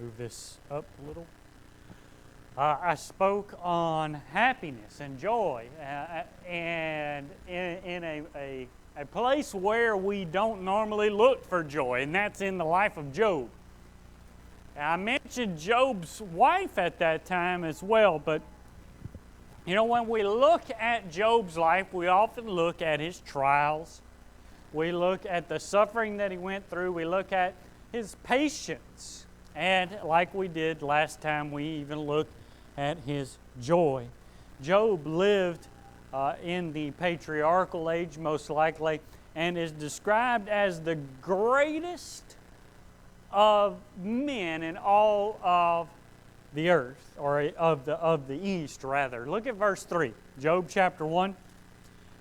Move this up a little. I spoke on happiness and joy, and in a place where we don't normally look for joy, and that's in the life of Job. I mentioned Job's wife at that time as well, but you know, when we look at Job's life, we often look at his trials. We look at the suffering that he went through. We look at his patience. And like we did last time, we even looked at his joy. Job lived in the patriarchal age, most likely, and is described as the greatest of men in all of the earth, or of the East, rather. Look at verse 3. Job chapter 1,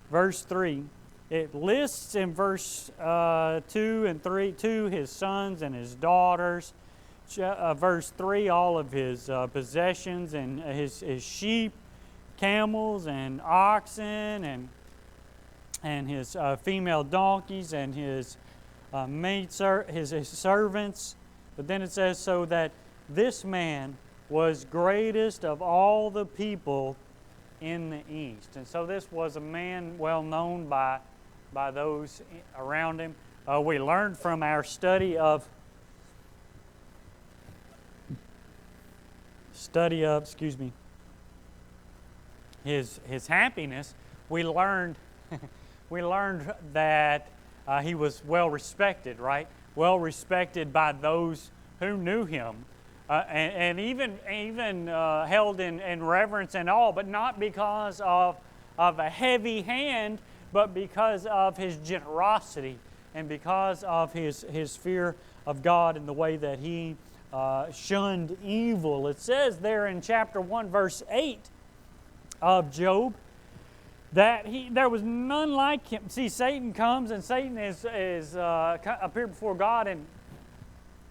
verse 3. It lists in verse 2 and 3, his sons and his daughters. Verse 3, all of his possessions and his sheep, camels and oxen, and his female donkeys and his his servants. But then it says, so that this man was greatest of all the people in the East. And so this was a man well known by those around him. We learned from our study of his happiness. We learned that he was well respected, right? Well respected by those who knew him, and even held in reverence and awe, but not because of a heavy hand, but because of his generosity and because of his fear of God and the way that he shunned evil. It says there in chapter 1, verse 8 of Job, that there was none like him. See, Satan comes, and Satan is appeared before God,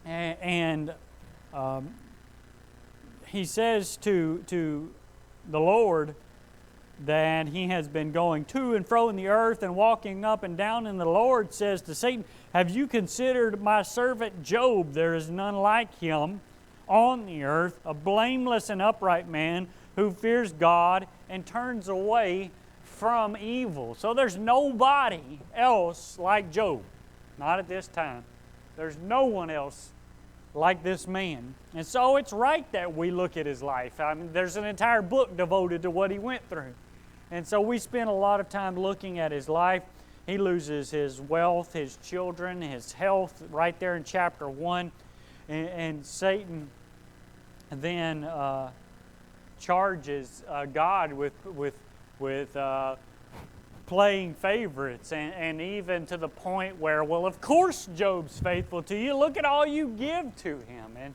and he says to the Lord that he has been going to and fro in the earth and walking up and down. And the Lord says to Satan, have you considered my servant Job? There is none like him on the earth, a blameless and upright man who fears God and turns away from evil. So there's nobody else like Job. Not at this time. There's no one else like this man. And so it's right that we look at his life. I mean, there's an entire book devoted to what he went through. And so we spend a lot of time looking at his life. He loses his wealth, his children, his health, right there in chapter 1. And Satan then charges God with playing favorites, and even to the point where, well, of course Job's faithful to you. Look at all you give to him.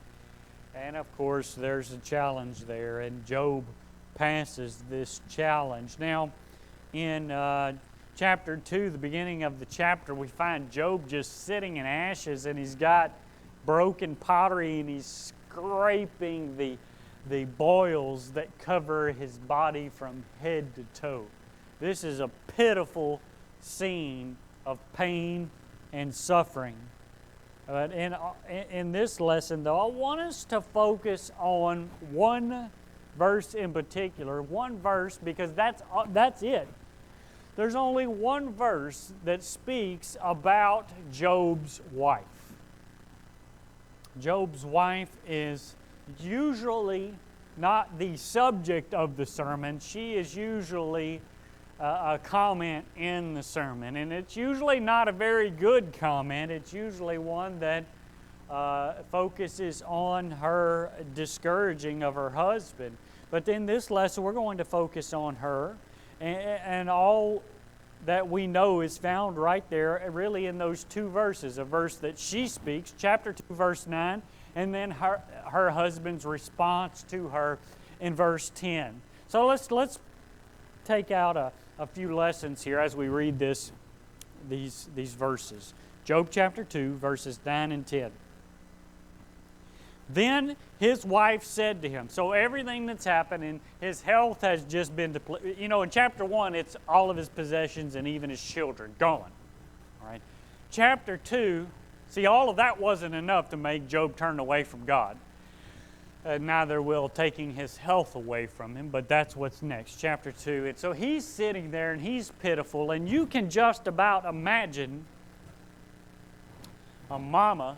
And of course there's a challenge there, and Job passes this challenge. Now, in chapter 2, the beginning of the chapter, we find Job just sitting in ashes, and he's got broken pottery, and he's scraping the boils that cover his body from head to toe. This is a pitiful scene of pain and suffering. But in this lesson, though, I want us to focus on one verse in particular, one verse, because that's it. There's only one verse that speaks about Job's wife. Job's wife is usually not the subject of the sermon. She is usually a comment in the sermon, and it's usually not a very good comment. It's usually one that focuses on her discouraging of her husband. But in this lesson, we're going to focus on her, and all that we know is found right there, really in those two verses. A verse that she speaks, chapter 2, verse 9, and then her husband's response to her in verse 10. So let's take out a few lessons here as we read these verses. Job chapter 2, verses 9 and 10. Then his wife said to him, so everything that's happened, and his health has just been depleted. You know, in chapter 1, it's all of his possessions and even his children gone. All right. Chapter 2, see, all of that wasn't enough to make Job turn away from God. neither will taking his health away from him. But that's what's next, chapter 2. And so he's sitting there and he's pitiful, and you can just about imagine a mama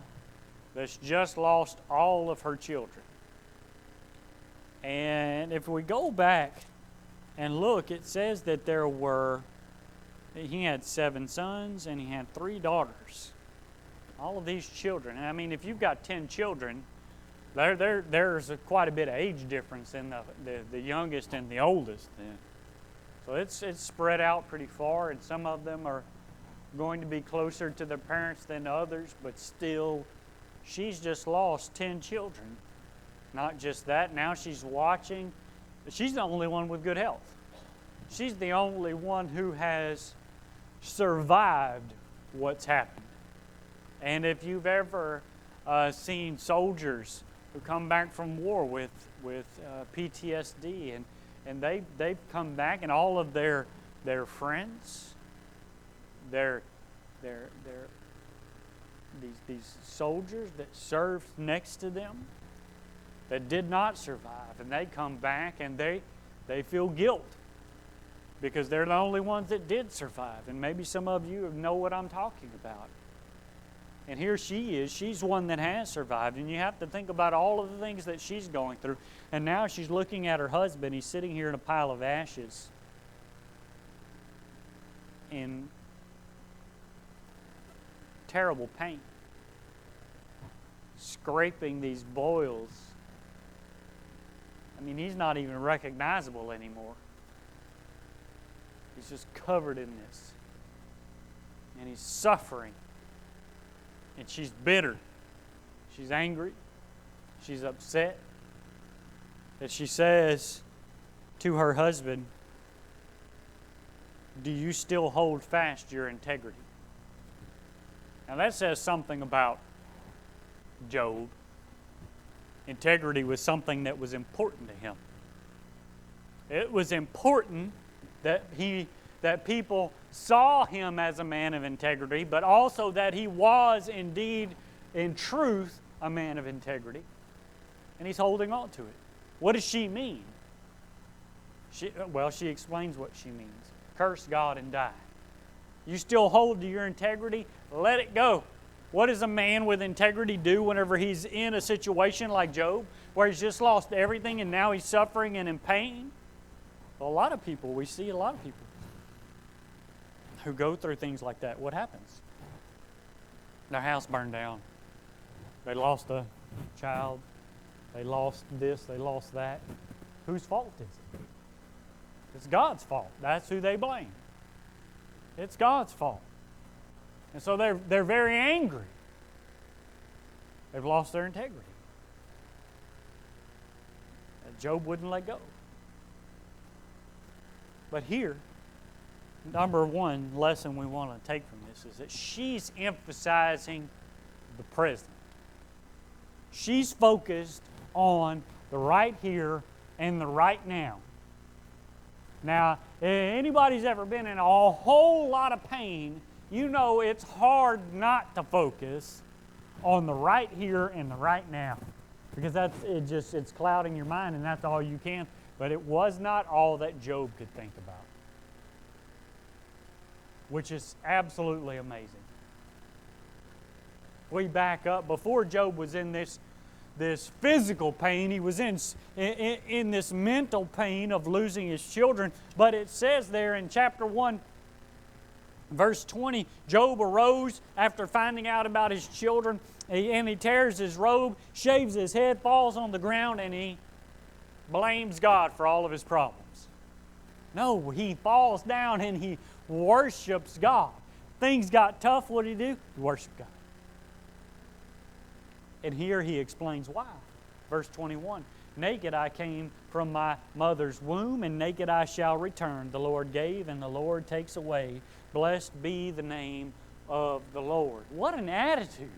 that's just lost all of her children. And if we go back and look, it says that he had 7 sons and he had 3 daughters. All of these children. I mean, if you've got 10 children, there's quite a bit of age difference in the youngest and the oldest. So it's spread out pretty far, and some of them are going to be closer to their parents than others, but still, she's just lost 10 children. Not just that, now she's watching. She's the only one with good health. She's the only one who has survived what's happened. And if you've ever seen soldiers who come back from war with PTSD, and they've come back, and all of their friends, these soldiers that served next to them that did not survive, and they come back and they feel guilt because they're the only ones that did survive. And maybe some of you know what I'm talking about. And here she is. She's one that has survived. And you have to think about all of the things that she's going through. And now she's looking at her husband. He's sitting here in a pile of ashes in terrible pain, scraping these boils. I mean, he's not even recognizable anymore. He's just covered in this. And he's suffering. And she's bitter. She's angry. She's upset. That she says to her husband, "Do you still hold fast your integrity?" Now that says something about Job. Integrity was something that was important to him. It was important that people saw him as a man of integrity, but also that he was indeed, in truth, a man of integrity. And he's holding on to it. What does she mean? She explains what she means. Curse God and die. You still hold to your integrity? Let it go. What does a man with integrity do whenever he's in a situation like Job, where he's just lost everything and now he's suffering and in pain? Well, we see a lot of people who go through things like that. What happens? Their house burned down. They lost a child. They lost this. They lost that. Whose fault is it? It's God's fault. That's who they blame. It's God's fault. And so they're very angry. They've lost their integrity. And Job wouldn't let go. But here, number one lesson we want to take from this is that she's emphasizing the present. She's focused on the right here and the right now. Now, if anybody's ever been in a whole lot of pain, you know it's hard not to focus on the right here and the right now, because it's clouding your mind, and that's all you can. But it was not all that Job could think about, which is absolutely amazing. We back up. Before Job was in this physical pain, he was in this mental pain of losing his children. But it says there in chapter 1, verse 20, Job arose after finding out about his children, and he tears his robe, shaves his head, falls on the ground, and he blames God for all of his problems. No, he falls down and he worships God. Things got tough. What did he do? He worshiped God. And here he explains why. Verse 21, naked I came from my mother's womb, and naked I shall return. The Lord gave, and the Lord takes away. Blessed be the name of the Lord. What an attitude.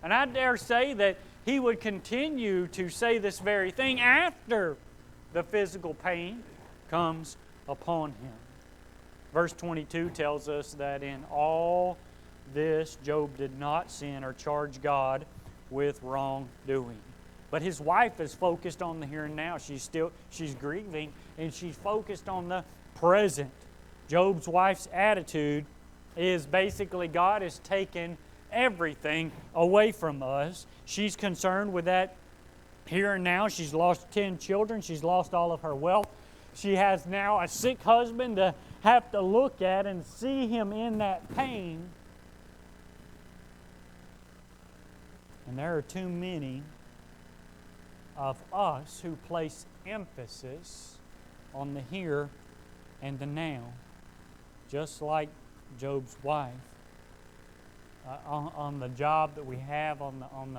And I dare say that he would continue to say this very thing after the physical pain comes upon him. Verse 22 tells us that in all this, Job did not sin or charge God with wrongdoing. But his wife is focused on the here and now. She's grieving, and she's focused on the present. Job's wife's attitude is basically God has taken everything away from us. She's concerned with that here and now. She's lost 10 children. She's lost all of her wealth. She has now a sick husband to have to look at and see him in that pain. And there are too many of us who place emphasis on the here and the now, just like Job's wife, on the job that we have, on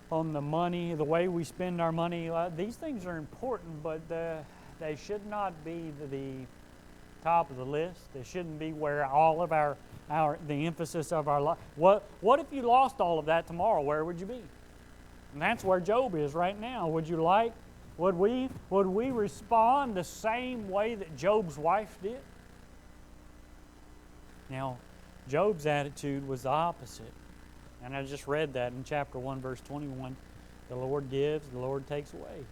the money, the way we spend our money. These things are important, but they should not be the top of the list. They shouldn't be where all of the emphasis of our life. What if you lost all of that tomorrow? Where would you be? And that's where Job is right now. Would we respond the same way that Job's wife did? Now, Job's attitude was the opposite. And I just read that in chapter 1, verse 21. The Lord gives, the Lord takes away.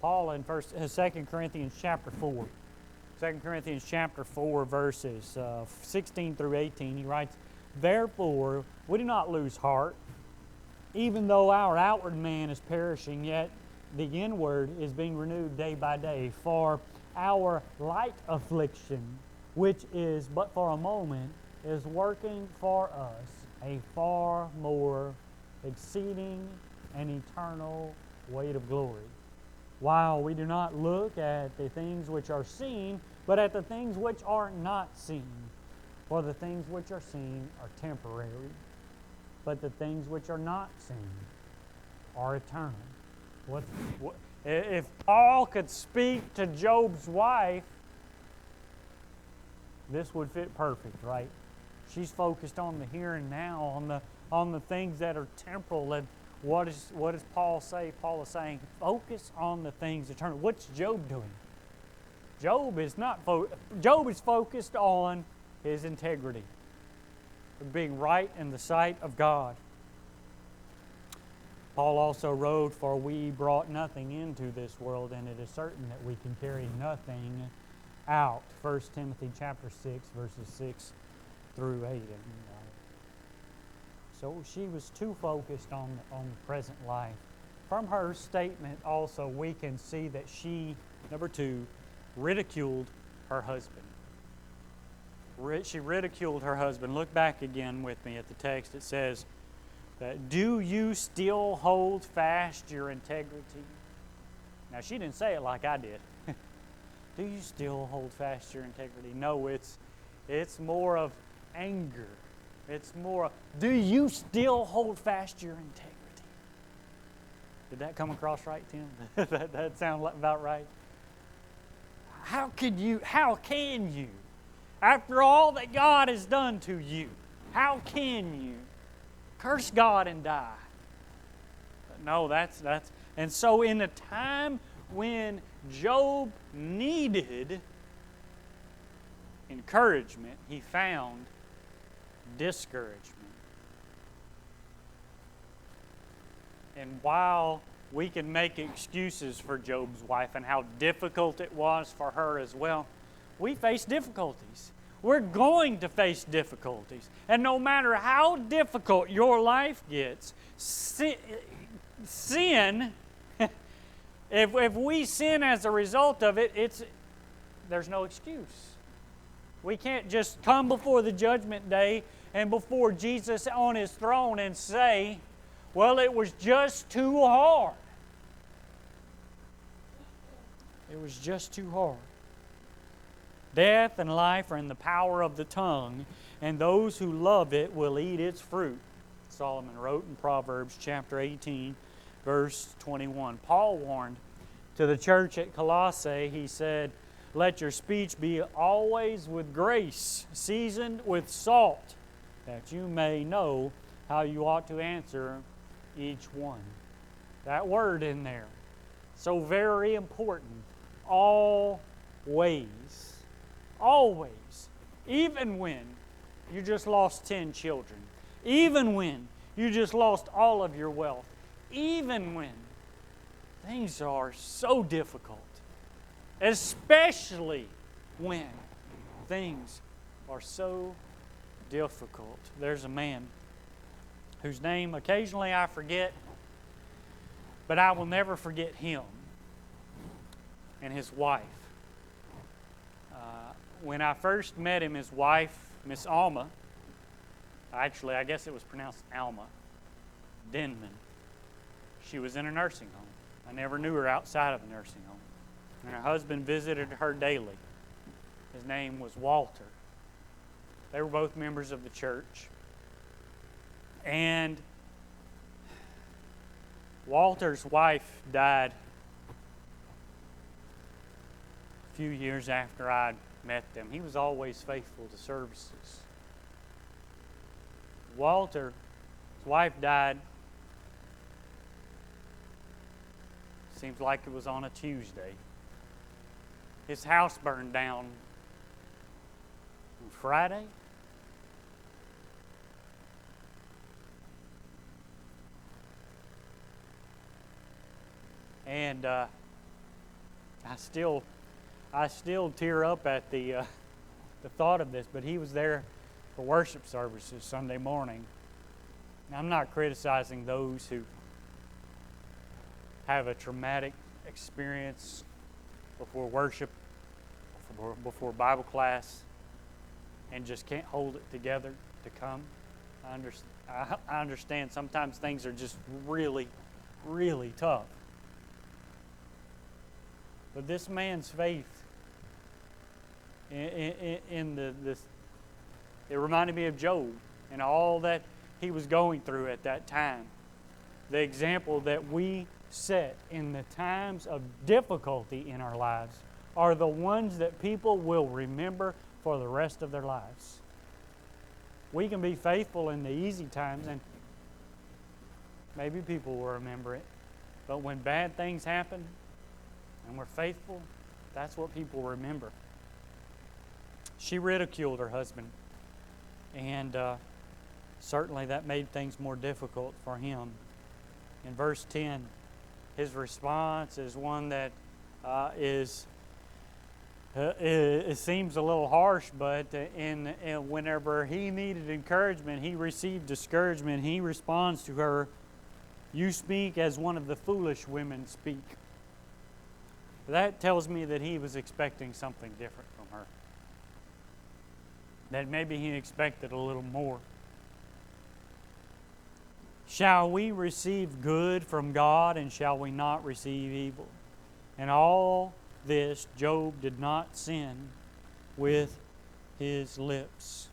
Paul in 2 Corinthians chapter 4. 2 Corinthians chapter 4, verses 16 through 18, he writes, "Therefore, we do not lose heart. Even though our outward man is perishing, yet the inward is being renewed day by day. For our light affliction, which is but for a moment, is working for us a far more exceeding and eternal weight of glory. While we do not look at the things which are seen, but at the things which are not seen. For the things which are seen are temporary, but the things which are not seen are eternal." If Paul could speak to Job's wife, this would fit perfect, right? She's focused on the here and now, on the things that are temporal. And what does Paul say? Paul is saying, focus on the things eternal. What's Job doing? Job is focused on his integrity, being right in the sight of God. Paul also wrote, "For we brought nothing into this world, and it is certain that we can carry nothing out." 1 Timothy chapter 6, verses 6 through 8. So she was too focused on the present life. From her statement also we can see that she, number 2, ridiculed her husband. She ridiculed her husband. Look back again with me at the text. It says, "Do you still hold fast your integrity?" Now, she didn't say it like I did. Do you still hold fast your integrity? No, it's more of anger. It's more of, do you still hold fast your integrity? Did that come across right, Tim? that sound about right? How can you? After all that God has done to you, how can you curse God and die? But no, that's and so in the time when Job needed encouragement, he found discouragement. And while we can make excuses for Job's wife and how difficult it was for her as well, we face difficulties. We're going to face difficulties. And no matter how difficult your life gets, sin, if we sin as a result of it, there's no excuse. We can't just come before the judgment day and before Jesus on His throne and say, well, it was just too hard. It was just too hard. Death and life are in the power of the tongue, and those who love it will eat its fruit. Solomon wrote in Proverbs chapter 18, verse 21. Paul warned to the church at Colossae, he said, "Let your speech be always with grace, seasoned with salt, that you may know how you ought to answer each one." That word in there, so very important. Always. Always. Even when you just lost 10 children. Even when you just lost all of your wealth. even when things are so difficult, especially when things are so difficult. There's a man whose name occasionally I forget, but I will never forget him and his wife. When I first met him, his wife, Miss Alma, actually I guess it was pronounced Alma Denman, she was in a nursing home. I never knew her outside of a nursing home. And her husband visited her daily. His name was Walter. They were both members of the church. And Walter's wife died a few years after I'd met them. He was always faithful to services. Walter's wife died, seems like it was on a Tuesday. His house burned down on Friday. And I still tear up at the thought of this. But he was there for worship services Sunday morning. Now, I'm not criticizing those who have a traumatic experience before worship, before Bible class, and just can't hold it together to come. I understand sometimes things are just really, really tough. But this man's faith in this, it reminded me of Job and all that he was going through at that time. The example that we set in the times of difficulty in our lives are the ones that people will remember for the rest of their lives. We can be faithful in the easy times, and maybe people will remember it. But when bad things happen and we're faithful, that's what people remember. She ridiculed her husband, and certainly that made things more difficult for him. In verse 10, his response is one that it seems a little harsh, but whenever he needed encouragement, he received discouragement. He responds to her, "You speak as one of the foolish women speak." That tells me that he was expecting something different from her. That maybe he expected a little more. Shall we receive good from God, and shall we not receive evil? And all this, Job did not sin with his lips.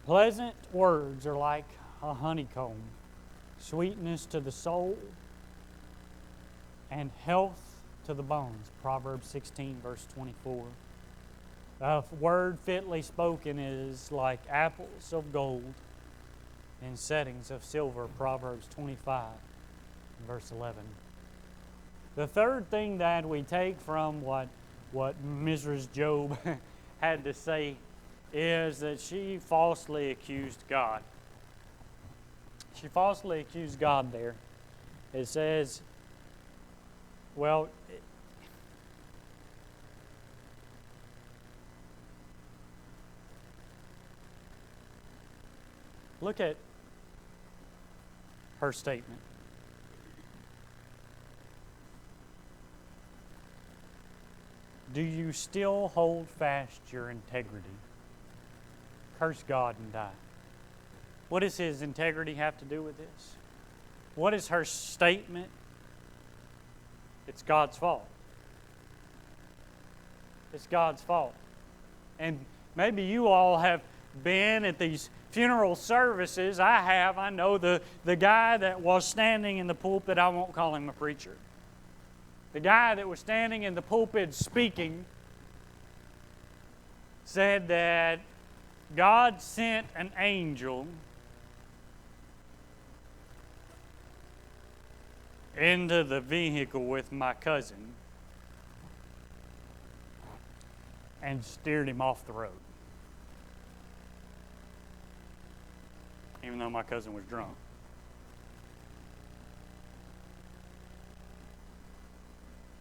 Pleasant words are like a honeycomb, sweetness to the soul, and health to the bones. Proverbs 16, verse 24. A word fitly spoken is like apples of gold in settings of silver. Proverbs 25, verse 11. The third thing that we take from what Mrs. Job had to say is that she falsely accused God. She falsely accused God there. It says, well, look at her statement. Do you still hold fast your integrity? Curse God and die. What does his integrity have to do with this? What is her statement? It's God's fault. It's God's fault. And maybe you all have been at these funeral services. I have. I know the guy that was standing in the pulpit, I won't call him a preacher. The guy that was standing in the pulpit speaking said that God sent an angel into the vehicle with my cousin and steered him off the road, even though my cousin was drunk.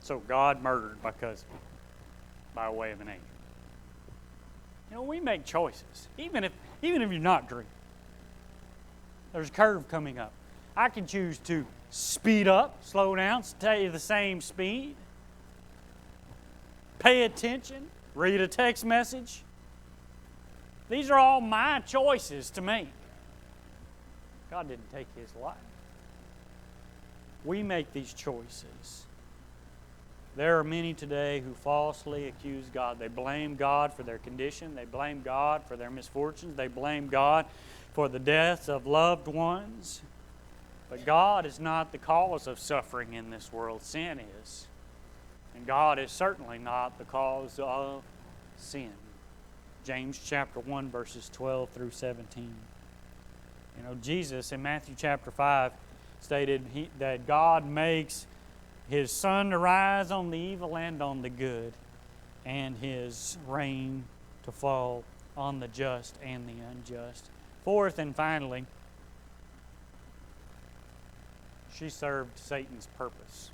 So God murdered by way of an angel. You know, we make choices, even if you're not drinking. There's a curve coming up. I can choose to speed up, slow down, stay the same speed, pay attention, read a text message. These are all my choices to make. God didn't take His life. We make these choices. There are many today who falsely accuse God. They blame God for their condition. They blame God for their misfortunes. They blame God for the deaths of loved ones. But God is not the cause of suffering in this world. Sin is. And God is certainly not the cause of sin. James chapter 1, verses 12 through 17. You know, Jesus in Matthew chapter 5 stated that God makes His sun to rise on the evil and on the good, and His rain to fall on the just and the unjust. Fourth and finally, she served Satan's purpose.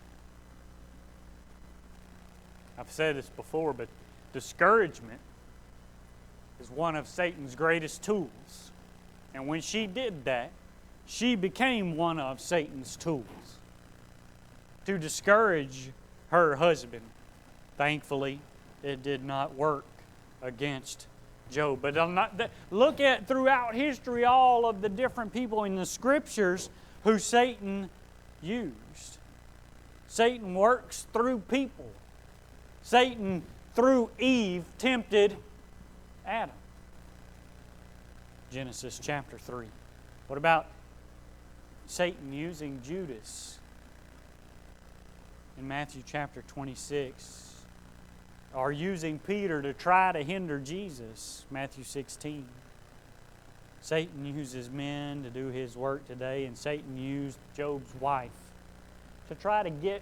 I've said this before, but discouragement is one of Satan's greatest tools. And when she did that, she became one of Satan's tools to discourage her husband. Thankfully, it did not work against Job. But look at throughout history all of the different people in the Scriptures who Satan used. Satan works through people. Satan, through Eve, tempted Adam. Genesis chapter 3. What about Satan using Judas in Matthew chapter 26? Or using Peter to try to hinder Jesus, Matthew 16. Satan uses men to do his work today, and Satan used Job's wife to try to get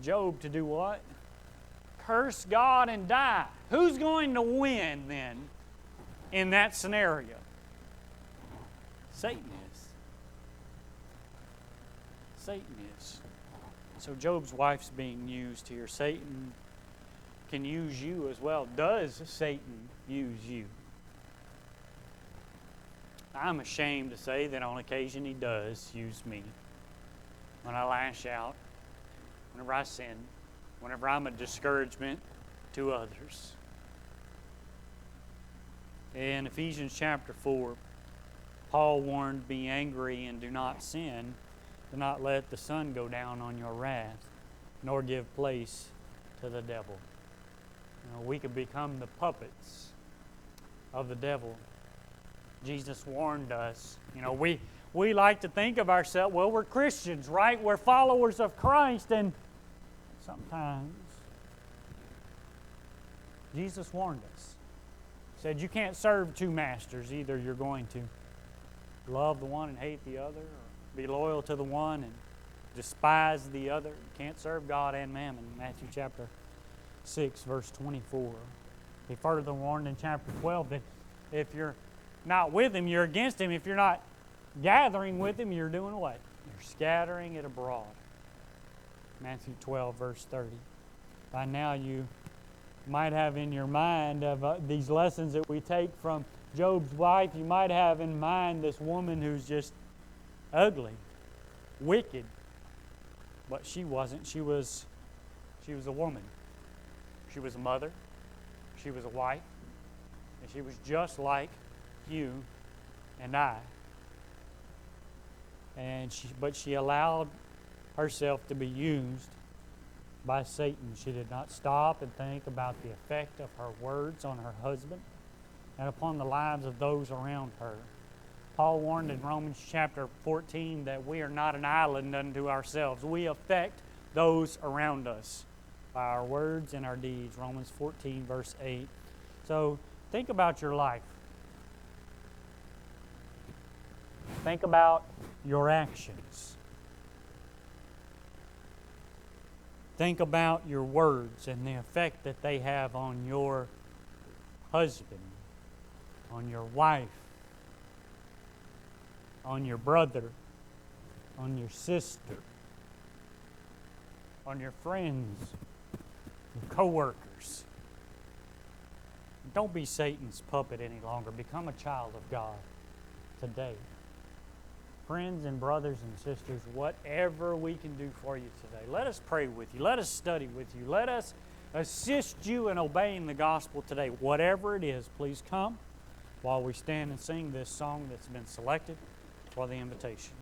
Job to do what? Curse God and die. Who's going to win then in that scenario? Satan is. Satan is. So Job's wife's being used here. Satan can use you as well. Does Satan use you? I'm ashamed to say that on occasion he does use me. When I lash out, whenever I sin, whenever I'm a discouragement to others. In Ephesians chapter 4, Paul warned, "Be angry and do not sin. Do not let the sun go down on your wrath, nor give place to the devil." You know, we could become the puppets of the devil. Jesus warned us. You know, we like to think of ourselves, well, we're Christians, right? We're followers of Christ, and sometimes Jesus warned us. He said you can't serve two masters. Either you're going to love the one and hate the other, or be loyal to the one and despise the other. You can't serve God and mammon. Matthew chapter 6, verse 24. He further warned in chapter 12 that if you're not with Him, you're against Him. If you're not gathering with Him, you're doing what? You're scattering it abroad. Matthew 12, verse 30. By now you might have in your mind of these lessons that we take from Job's wife, you might have in mind this woman who's just ugly, wicked. But she wasn't. She was a woman. She was a mother. She was a wife. And she was just like you and I. But she allowed herself to be used by Satan. She did not stop and think about the effect of her words on her husband and upon the lives of those around her. Paul warned in Romans chapter 14 that we are not an island unto ourselves. We affect those around us by our words and our deeds. Romans 14, verse 8. So think about your life. Think about your actions. Think about your words and the effect that they have on your husband, on your wife, on your brother, on your sister. on your friends, your co-workers. Don't be Satan's puppet any longer. Become a child of God today. Friends and brothers and sisters, whatever we can do for you today, let us pray with you. Let us study with you. Let us assist you in obeying the gospel today. Whatever it is, please come while we stand and sing this song that's been selected for the invitation.